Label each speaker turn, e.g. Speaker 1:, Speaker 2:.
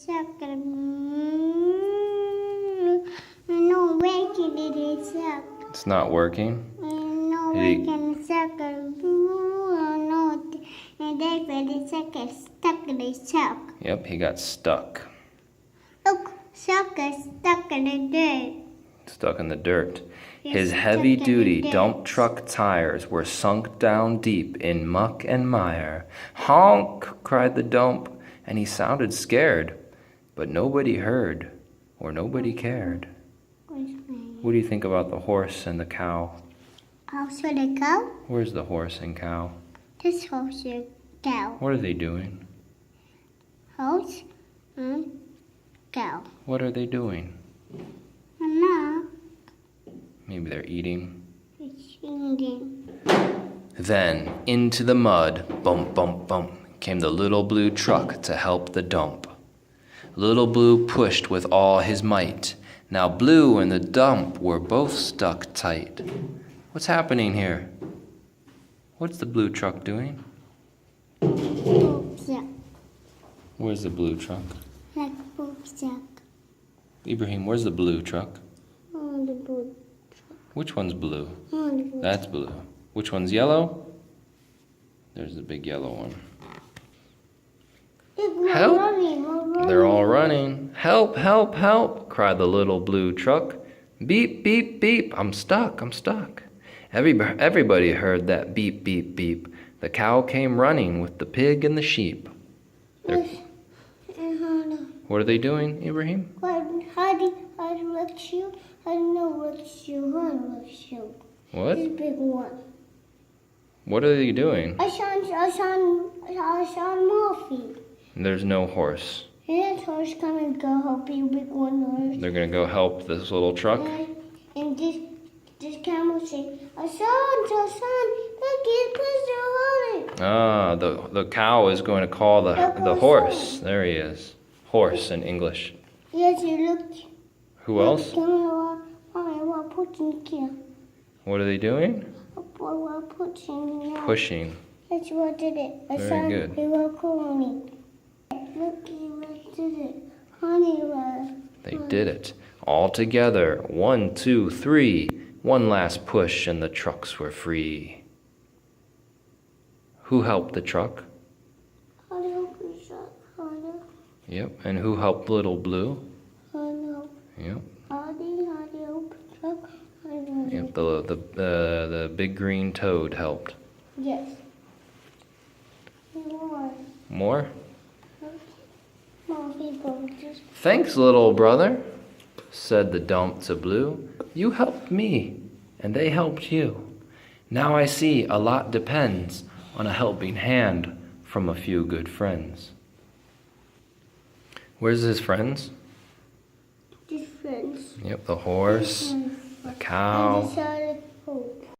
Speaker 1: suck. No working it is suck.
Speaker 2: It's not working.
Speaker 1: No
Speaker 2: Did
Speaker 1: working suck. No, and therefore the suck is stuck in the suck.
Speaker 2: Yep, he got stuck.
Speaker 1: Look, suck is stuck in the dirt.
Speaker 2: Stuck in the dirt.
Speaker 1: He's
Speaker 2: His
Speaker 1: stuck
Speaker 2: heavy-duty
Speaker 1: in the
Speaker 2: dump
Speaker 1: dirt.
Speaker 2: truck tires were sunk down deep in muck and mire. Honk! Cried the dump, and he sounded scared. But nobody heard, or nobody cared. What do you think about the horse and the cow?
Speaker 1: Also the cow?
Speaker 2: Where's the horse and cow?
Speaker 1: This horse is cow.
Speaker 2: What are they doing?
Speaker 1: Horse and cow.
Speaker 2: What are they doing?
Speaker 1: And now
Speaker 2: Maybe they're eating.
Speaker 1: it's eating.
Speaker 2: Then, into the mud, bump, bump, bump, came the little blue truck to help the dump. Little Blue pushed with all his might. Now Blue and the dump were both stuck tight. What's happening here? What's the blue truck doing?
Speaker 1: Poop suck.
Speaker 2: Where's the blue truck?
Speaker 1: Like poop suck.
Speaker 2: Ibrahim, where's the blue truck?
Speaker 1: On the boot.
Speaker 2: Which one's blue?
Speaker 1: On the boot.
Speaker 2: That's blue. Which one's yellow? There's the big yellow one. Help! They're all running. Help, help, help, cried the little blue truck. Beep, beep, beep, I'm stuck, I'm stuck. Everybody heard that beep, beep, beep. The cow came running with the pig and the sheep. What are they doing, Ibrahim?
Speaker 1: How do I look you? I know what you want to you.
Speaker 2: What?
Speaker 1: This big one.
Speaker 2: What are they doing?
Speaker 1: I saw Murphy.
Speaker 2: There's no horse.
Speaker 1: And horse coming go help you big one horse.
Speaker 2: They're gonna go help this little truck?
Speaker 1: And this camel say, I saw look at Chris.
Speaker 2: Ah, the cow is going to call the horse. There he is. Horse in English.
Speaker 1: Yes, you look.
Speaker 2: Who else? What are they doing? Pushing.
Speaker 1: That's what did it.
Speaker 2: Very good.
Speaker 1: They were calling. Look, what did it. Honey was.
Speaker 2: They did it. All together. 1, 2, 3. One last push and the trucks were free. Who helped the truck?
Speaker 1: Honey, open shut. Honey.
Speaker 2: Yep. And who helped Little Blue?
Speaker 1: Honey.
Speaker 2: Yep.
Speaker 1: Honey, open shut. Honey.
Speaker 2: Yep. The big green toad helped.
Speaker 1: Yes. More.
Speaker 2: More?
Speaker 1: More people just.
Speaker 2: Thanks, little brother, said the dump to Blue. You helped me, and they helped you. Now I see a lot depends on a helping hand from a few good friends. Where's his friends?
Speaker 1: Just friends.
Speaker 2: Yep, the horse, the cow,